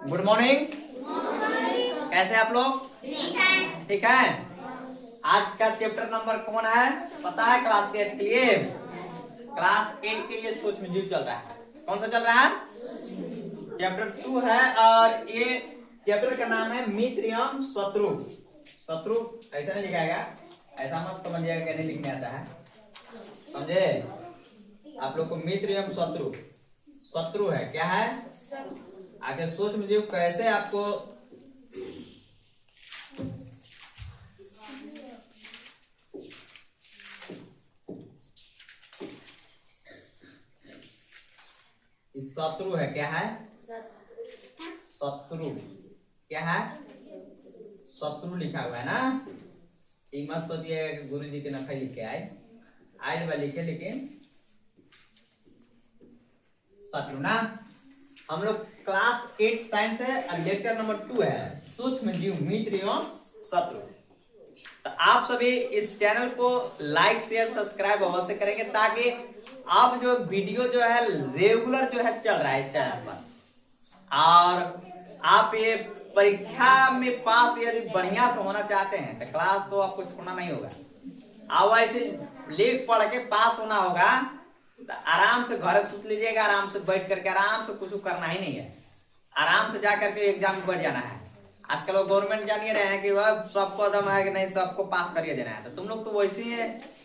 Good morning. कैसे आप लोग? ठीक है। आज का चैप्टर नंबर कौन है पता है? क्लास 8 के लिए, क्लास 8 के लिए सूक्ष्म जीव चल रहा है। कौन सा चल रहा है? चैप्टर 2 है और ये चैप्टर का नाम है मित्र एवं शत्रु। शत्रु ऐसा नहीं लिखाएगा, ऐसा मत समझिएगा कैसे लिखने आता है, समझे? आप लोग को मित्र एवं शत्रु, शत्रु है क्या है? आगे सूक्ष्म जीव कैसे आपको शत्रु है क्या है? शत्रु क्या है? शत्रु लिखा हुआ है ना। ये मत सोचिए गुरु जी के नखा लिख के आए बार लिखे, लेकिन शत्रु ना। हम लोग क्लास 8 साइंस है और लेक्चर नंबर 2 है सूक्ष्म जीव मित्र एवं शत्रु। तो आप सभी इस चैनल को लाइक शेयर सब्सक्राइब अवश्य करेंगे ताकि आप जो वीडियो जो है रेगुलर जो है चल रहा है इस चैनल पर, और आप ये परीक्षा में पास यदि बढ़िया से होना चाहते हैं तो क्लास तो आपको छोड़ना नहीं होगा। आप ऐसे लिख पढ़ के पास होना होगा तो आराम से घर सुत लीजिएगा, आराम से बैठ करके आराम से कुछ करना ही नहीं है, आराम से जा करके एग्जाम में बैठ जाना है। आजकल गवर्नमेंट जानिए रहे हैं कि वह सबको दम है कि नहीं सबको पास करिए देना है, तो तुम लोग तो वैसे ही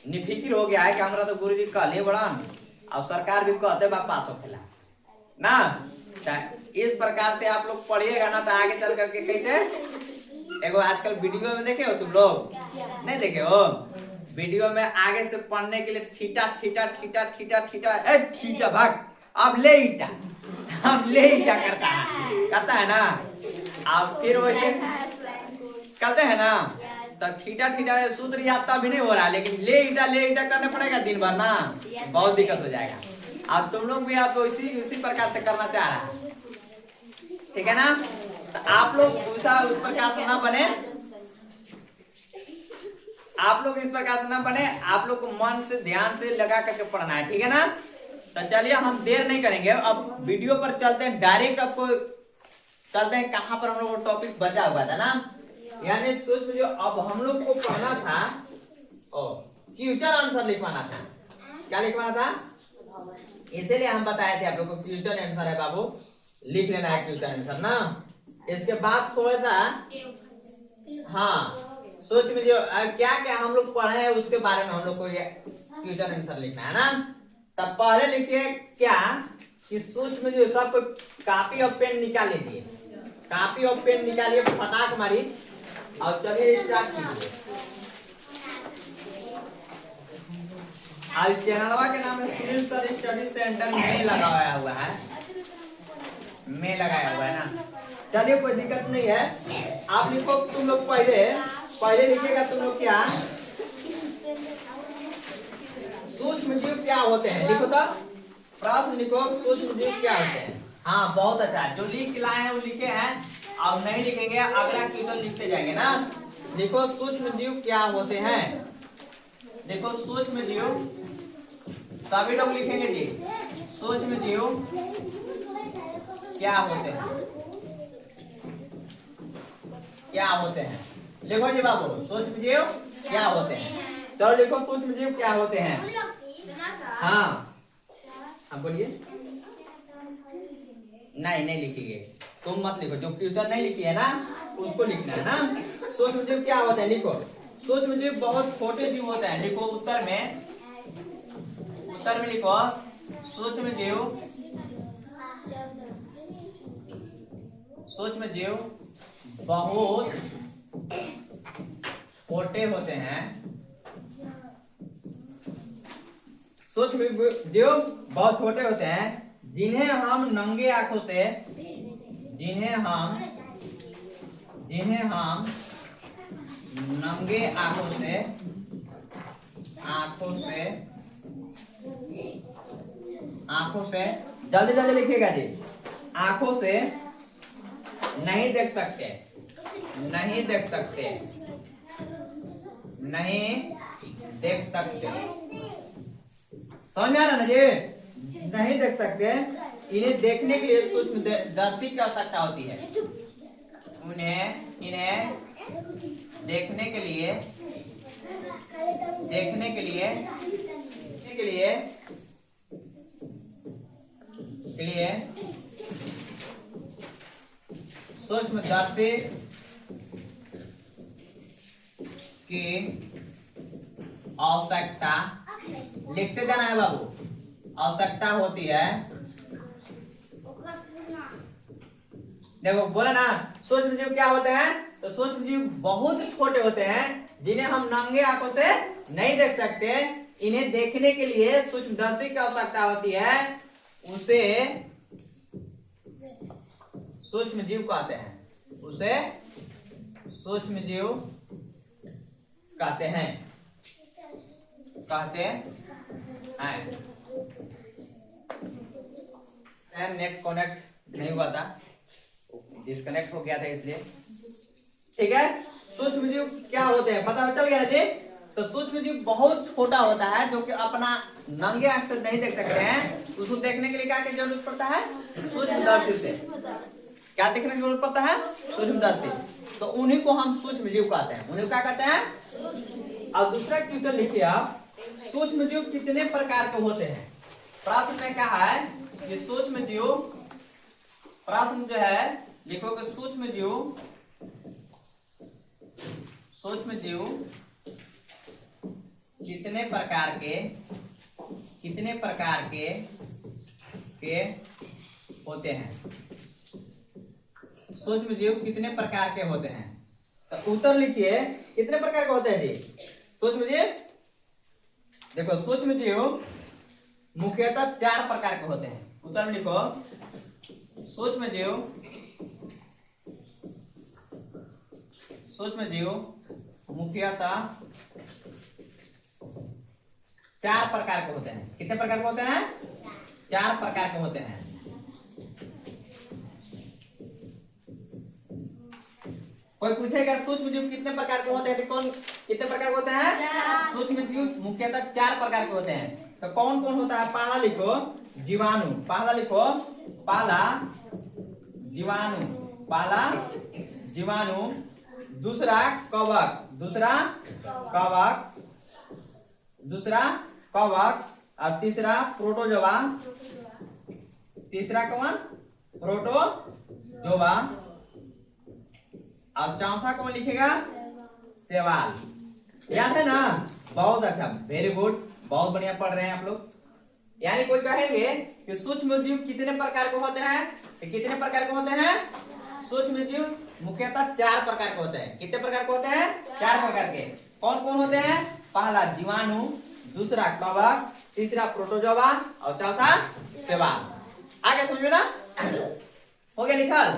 निफिकिर हो गया है कि हमारा तो गुरु जी कहले बड़ा और सरकार भी कहते बा पास होखेला ना। इस प्रकार से आप लोग पढ़िएगा ना तो आगे चल करके कैसे। एगो आजकल वीडियो में देखे हो तुम लोग? नहीं देखे हो? वीडियो में आगे से पढ़ने के लिए theta theta theta theta theta theta भाग अब ले ईटा करता है ना। अब फिर वैसे करते हैं ना, तो थीटा थीटा सूत्र याद भी नहीं हो रहा, लेकिन ले ईटा करना पड़ेगा दिन भर ना, बहुत दिक्कत हो जाएगा। अब तुम लोग भी आप तो इसी प्रकार से करना चाह रहा है, ठीक है ना? तो आप लोग उस प्रकार से ना बने, आप लोग इस प्रकार से ना बने, आप लोग को मन से ध्यान से लगा करके पढ़ना है, ठीक है ना? तो चलिए हम देर नहीं करेंगे, अब वीडियो पर चलते हैं डायरेक्ट। आपको चलते हैं कहां पर हम लोग टॉपिक बचा हुआ था ना, यानी सोच जो अब हम लोग को पढ़ना था फ्यूचर आंसर लिखवाना था। क्या लिखवाना था? इसीलिए हम बताए थे आप लोग को फ्यूचर आंसर है बाबू, लिख लेना है फ्यूचर आंसर ना। इसके बाद थोड़ा सा हाँ सोच में जो क्या क्या हम लोग पढ़े हैं उसके बारे में हम लोग को ये फ्यूचर आंसर लिखना है ना। तब पहले लिखिए क्या कि सोच में जो सब कॉपी और पेन निकाल लीजिए, कॉपी और पेन निकालिए, फटाक मारी और चलिए स्टार्ट कीजिए। आज चैनलवा के नाम है सुनील सर स्टडी सेंटर में लगाया हुआ है, में लगाया हुआ है ना। चलिए कोई दिक्कत नहीं है, आप लिखो तुम लोग पहले लिखिएगा तुम लोग क्या सूक्ष्म जीव क्या होते हैं, लिखो तो प्रश्न लिखो सूक्ष्म जीव क्या होते हैं। हाँ बहुत अच्छा, जो लिख लाए हैं वो लिखे हैं, अब नहीं लिखेंगे अगला क्वेश्चन लिखते जाएंगे ना। देखो सूक्ष्म जीव क्या होते हैं, देखो सूक्ष्म जीव सभी लोग लिखेंगे जी, सूक्ष्म जीव क्या होते हैं, क्या होते हैं, लिखो जी बाबू सूक्ष्म जीव क्या होते हैं। चलो लिखो सूक्ष्म जीव क्या होते हैं। हाँ बोलिए। नहीं लिखेंगे, तुम मत लिखो, जो फ्यूचर नहीं लिखी है ना उसको लिखना है ना। सूक्ष्म जीव क्या होते हैं लिखो। सूक्ष्म जीव बहुत छोटे जीव होते हैं, लिखो उत्तर में लिखो सूक्ष्म जीव बहुत छोटे होते हैं, सूक्ष्म जीव बहुत छोटे होते हैं जिन्हें हम नंगे आंखों से नंगे आंखों से जल्दी लिखिएगा जी, आंखों से नहीं देख सकते, समझ में आ रहा ना जी? नहीं देख सकते, इन्हें देखने के लिए सूक्ष्मदर्शी की आवश्यकता होती है। इन्हें देखने के लिए सूक्ष्मदर्शी की आवश्यकता, लिखते जाना है बाबू, आवश्यकता होती है। देखो बोला ना, सूक्ष्म जीव क्या होते हैं? तो सूक्ष्म जीव बहुत छोटे होते हैं जिन्हें हम नंगे आंखों से नहीं देख सकते। इन्हें देखने के लिए सूक्ष्मदर्शी की आवश्यकता होती है, उसे सूक्ष्म जीव कहते हैं, उसे सूक्ष्म जीव कहते हैं। नेट कनेक्ट नहीं हुआ था, डिस्कनेक्ट हो गया था इसलिए। ठीक है, सूक्ष्म जीव क्या होते हैं पता चल गया जी। तो सूक्ष्म जीव बहुत छोटा होता है जो कि अपना नंगे आंख से नहीं देख सकते हैं। उसको देखने के लिए क्या की जरूरत पड़ता है? सूक्ष्मदर्शी से। क्या देखने की जरूरत पड़ता है? सूक्ष्मदर्शी। तो उन्हीं को हम सूक्ष्म जीव कहते हैं। उन्हें क्या कहते हैं? अब दूसरा क्वेश्चन लिखिए आप, सूक्ष्म जीव कितने प्रकार के होते हैं? प्रश्न में क्या है कि सूक्ष्म जीव, प्रश्न जो है लिखोगे सूक्ष्म जीव कितने प्रकार के होते हैं? सूक्ष्म जीव कितने प्रकार के होते हैं? तो उत्तर लिखिए, कितने प्रकार के होते हैं जी सूक्ष्म जीव? देखो सूक्ष्म जीव मुख्यतः 4 प्रकार के होते हैं। उत्तर में लिखो, सूक्ष्म जीव मुख्यतः 4 प्रकार के होते हैं। कितने प्रकार के होते हैं? 4 प्रकार के होते हैं। कोई पूछेगा सूक्ष्म जीव कितने प्रकार के होते हैं, तो कौन कितने प्रकार के होते हैं? सूक्ष्म जीव मुख्यतः 4 प्रकार के होते हैं। तो कौन कौन होता है? पहला लिखो जीवाणु, पहला जीवाणु, दूसरा कवक, और तीसरा प्रोटोजोआ, और चौथा कौन लिखेगा? शैवाल। याद है ना? बहुत अच्छा, वेरी गुड, बहुत बढ़िया पढ़ रहे हैं आप लोग। यानी कोई कहेंगे कि सूक्ष्म जीव कितने प्रकार के होते हैं? तो कितने प्रकार के होते हैं? सूक्ष्म जीव मुख्यतः 4 प्रकार के होते हैं। कितने प्रकार के होते हैं? 4 प्रकार के। कौन कौन होते हैं? पहला जीवाणु, दूसरा कवक, तीसरा प्रोटोजोआ और चौथा शैवाल। आगे समझ में ना? हो गया लिखल?